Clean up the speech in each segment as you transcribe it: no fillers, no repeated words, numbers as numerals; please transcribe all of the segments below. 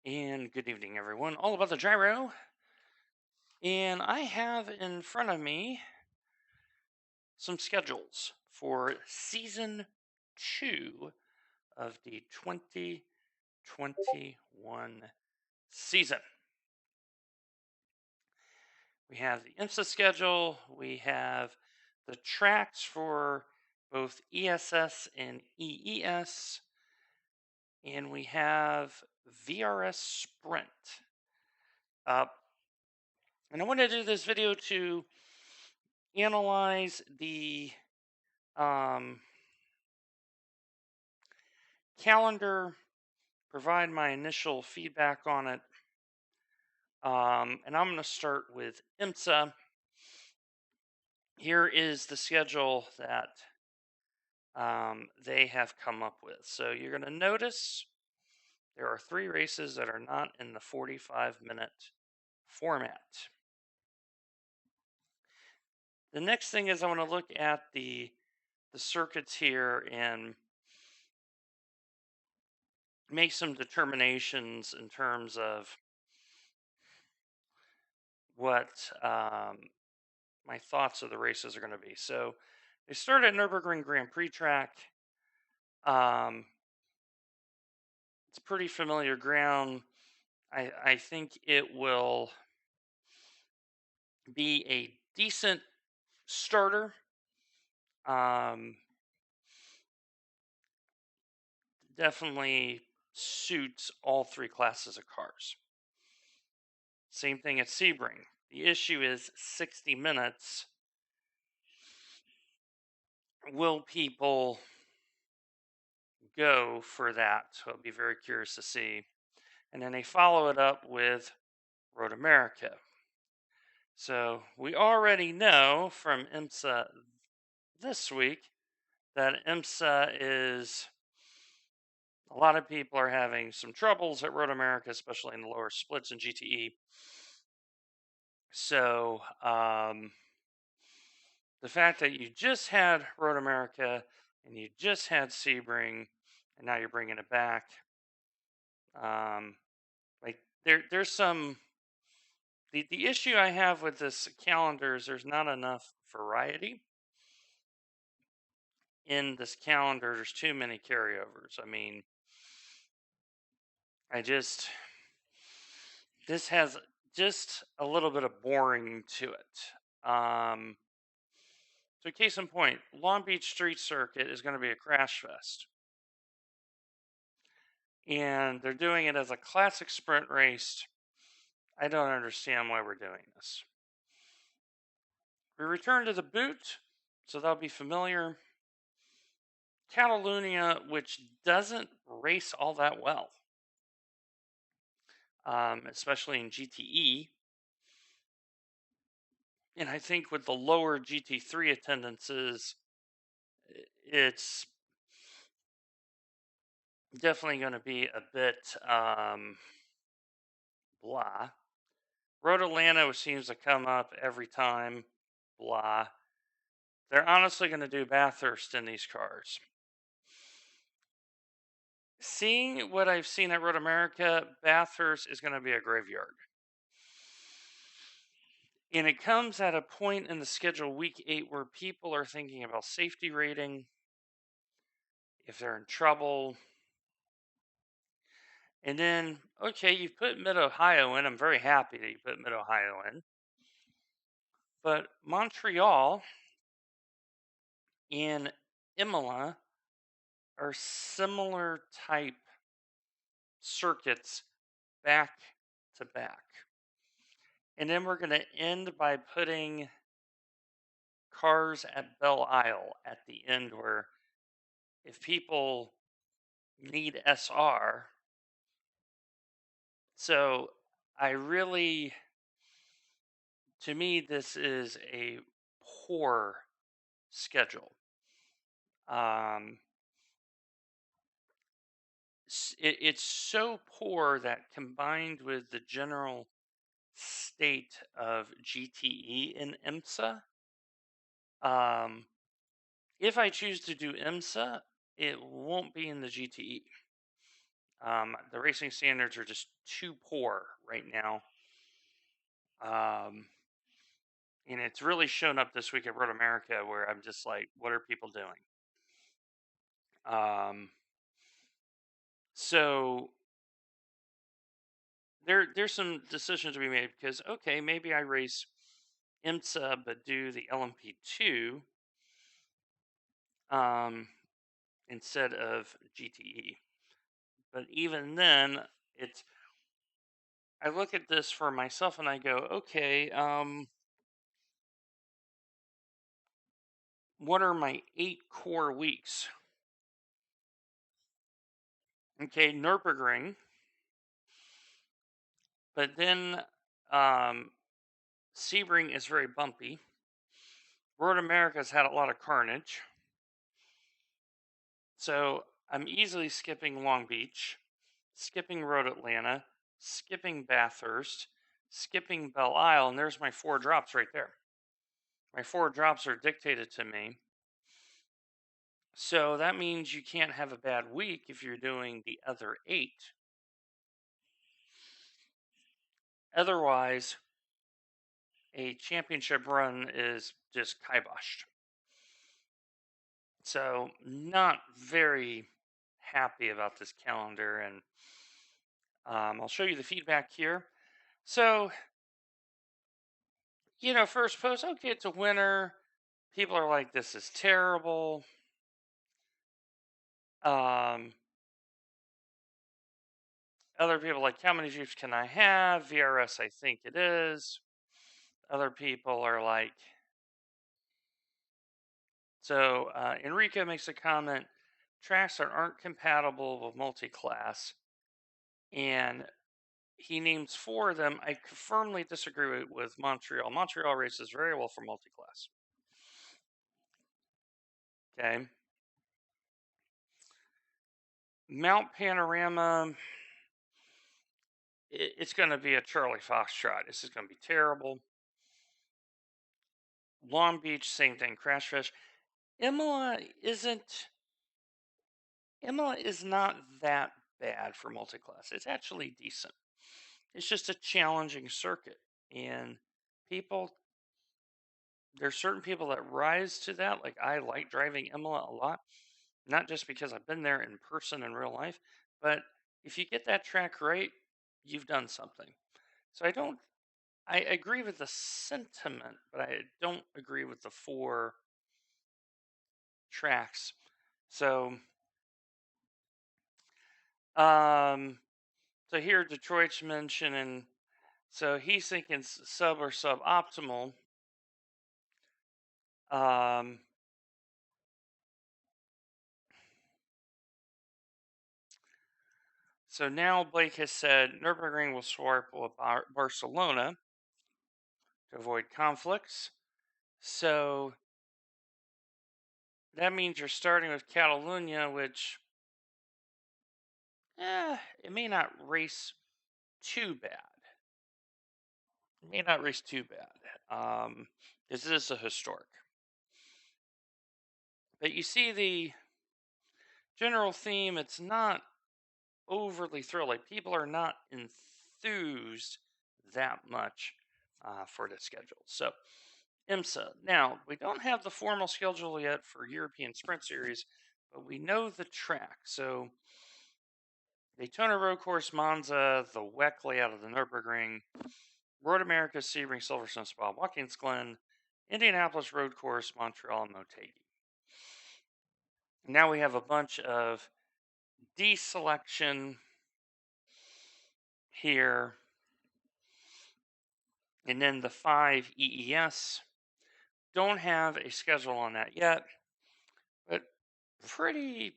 And good evening, everyone. All about the gyro. And I have in front of me some schedules for season 2 of the 2021 season. We have the IMSA schedule, we have the tracks for both ESS and EES, and we have VRS Sprint. Uh, and I want to do this video to analyze the um, calendar, provide my initial feedback on it. And I'm going to start with IMSA. Here is the schedule that they have come up with. So you're going to notice there are 3 races that are not in the 45-minute format. The next thing is I want to look at the circuits here and make some determinations in terms of what my thoughts of the races are going to be. So they start at Nurburgring Grand Prix track. Um, it's pretty familiar ground. I think it will be a decent starter. Definitely suits all 3 classes of cars. Same thing at Sebring. The issue is 60 minutes. Will people go for that? So I'll be very curious to see. And then they follow it up with Road America. So we already know from IMSA this week that IMSA is, a lot of people are having some troubles at Road America, especially in the lower splits in GTE. So the fact that you just had Road America and you just had Sebring and now you're bringing it back, like there's some, the issue I have with this calendar is there's not enough variety in this calendar. There's too many carryovers. I mean, this has just a little bit of boring to it. So case in point, Long Beach Street Circuit is going to be a crash fest. And they're doing it as a classic sprint race. I don't understand why we're doing this. We return to the boot, so that'll be familiar. Catalunya, which doesn't race all that well, especially in GTE. And I think with the lower GT3 attendances, it's definitely going to be a bit blah. Road Atlanta seems to come up every time, blah. They're honestly going to do Bathurst in these cars. Seeing what I've seen at Road America, Bathurst is going to be a graveyard. And it comes at a point in the schedule, week 8, where people are thinking about safety rating, if they're in trouble. And then, okay, you put Mid Ohio in. I'm very happy that you put Mid Ohio in. But Montreal and Imola are similar type circuits back to back. And then we're going to end by putting cars at Belle Isle at the end, where if people need SR. So I really, to me, this is a poor schedule. It's so poor that combined with the general state of GTE in IMSA, if I choose to do IMSA, it won't be in the GTE. The racing standards are just too poor right now. And it's really shown up this week at Road America, where I'm just like, what are people doing? So there's some decisions to be made because, okay, maybe I race IMSA but do the LMP2 um, instead of GTE. But even then, it's I look at this for myself and I go, okay, what are my 8 core weeks? Okay, Nurburgring, but then um, Sebring is very bumpy. Road America's had a lot of carnage. So I'm easily skipping Long Beach, skipping Road Atlanta, skipping Bathurst, skipping Belle Isle, and there's my 4 drops right there. My 4 drops are dictated to me. So that means you can't have a bad week if you're doing the other 8. Otherwise, a championship run is just kiboshed. So, not very happy about this calendar, and I'll show you the feedback here. So, first post, okay, it's a winner. People are like, this is terrible. Um, Other people are like, how many Jeeps can I have? VRS, I think it is. Other people are like, so Enrico makes a comment, tracks that aren't compatible with multi-class, and he names 4 of them. I firmly disagree with Montreal. Montreal races very well for multi-class. Okay. Mount Panorama, it's going to be a Charlie Foxtrot. This is going to be terrible. Long Beach, same thing. Crash Fish. Imola is not that bad for multi-class. It's actually decent. It's just a challenging circuit, and people there's certain people that rise to that. Like, I like driving Imola a lot, not just because I've been there in person in real life, but if you get that track right, you've done something. So I agree with the sentiment, but I don't agree with the 4 tracks. So, um, so here Detroit's mentioning, so he's thinking sub or suboptimal. Um, so now Blake has said Nurburgring will swap with Barcelona to avoid conflicts. So that means you're starting with Catalunya, which it may not race too bad. It may not race too bad. This is a historic. But you see the general theme, it's not overly thrilled. Like, people are not enthused that much for the schedule. So, IMSA. Now, we don't have the formal schedule yet for European Sprint Series, but we know the track. So, Daytona Road Course, Monza, the WEC layout of the Nurburgring, Road America, Sebring, Silverstone, Spa, Watkins Glen, Indianapolis Road Course, Montreal, and Motegi. Now we have a bunch of deselection here, and then the 5 EES. Don't have a schedule on that yet, but pretty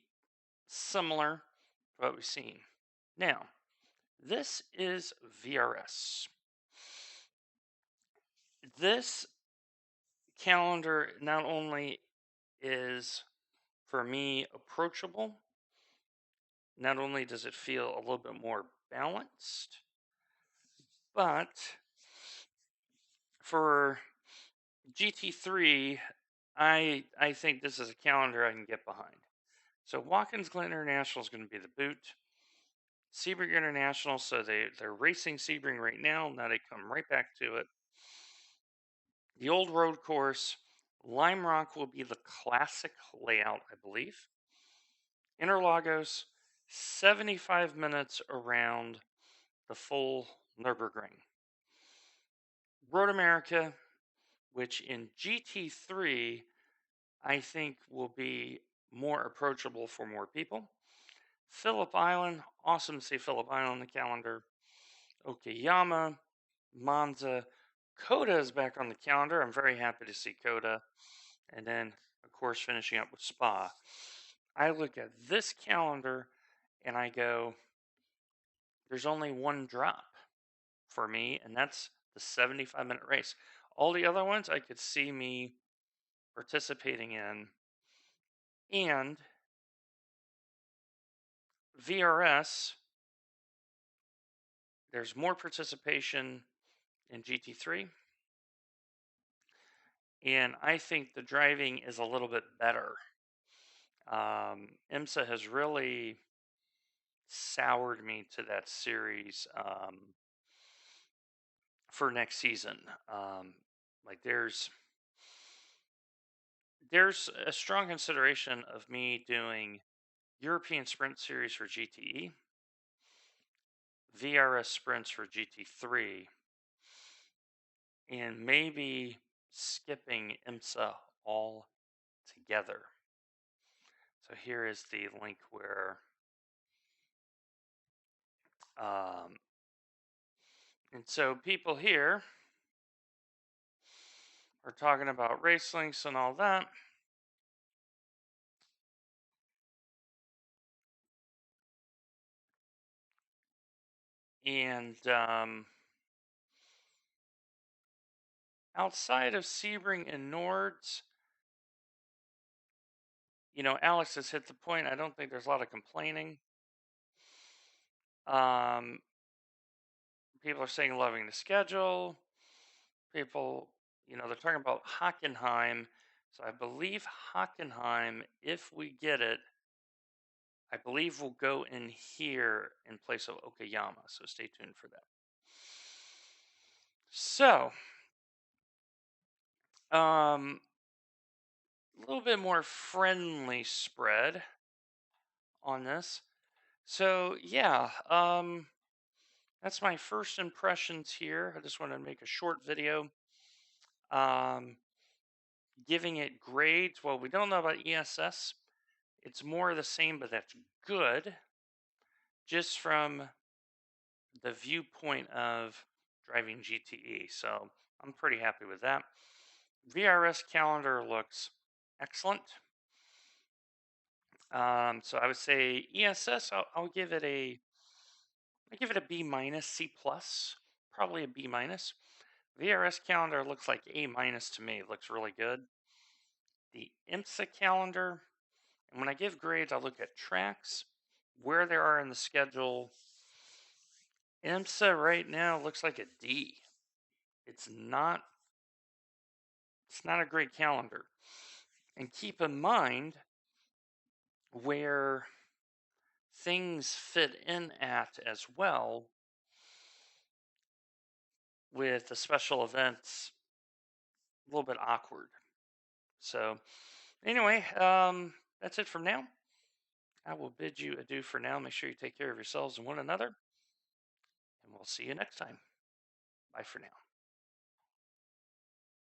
similar to what we've seen. Now, this is VRS. This calendar not only is, for me, approachable, not only does it feel a little bit more balanced, but for GT3, I think this is a calendar I can get behind. So Watkins Glen International is going to be the boot. Sebring International, so they're racing Sebring right now. Now they come right back to it. The old road course, Lime Rock will be the classic layout, I believe. Interlagos, 75 minutes around the full Nurburgring. Road America, which in GT3, I think will be more approachable for more people. Phillip Island, awesome to see Phillip Island on the calendar. Okayama, Monza, Coda is back on the calendar. I'm very happy to see Coda. And then, of course, finishing up with Spa. I look at this calendar and I go, there's only one drop for me, and that's the 75-minute race. All the other ones I could see me participating in. And VRS, there's more participation in GT3. And I think the driving is a little bit better. IMSA has really soured me to that series for next season. Like there's a strong consideration of me doing European Sprint Series for GTE, VRS Sprints for GT3, and maybe skipping IMSA all together. So here is the link where and so people here are talking about race links and all that. And outside of Sebring and Nords, Alex has hit the point. I don't think there's a lot of complaining. People are saying loving the schedule. People, they're talking about Hockenheim. So I believe Hockenheim, if we get it, I believe will go in here in place of Okayama. So stay tuned for that. So, a little bit more friendly spread on this. So yeah, that's my first impressions here. I just wanted to make a short video, giving it grades. Well, we don't know about ESS. It's more of the same, but that's good. Just from the viewpoint of driving GTE. So I'm pretty happy with that. VRS calendar looks excellent. So I would say ESS, I'll give it a B minus, C plus, probably a B minus. VRS calendar looks like A minus to me. It looks really good. The IMSA calendar, and when I give grades, I look at tracks, where they are in the schedule. IMSA right now looks like a D. It's not a great calendar. And keep in mind where things fit in at as well with the special events, a little bit awkward. So anyway, that's it for now. I will bid you adieu for now. Make sure you take care of yourselves and one another, and we'll see you next time. Bye for now.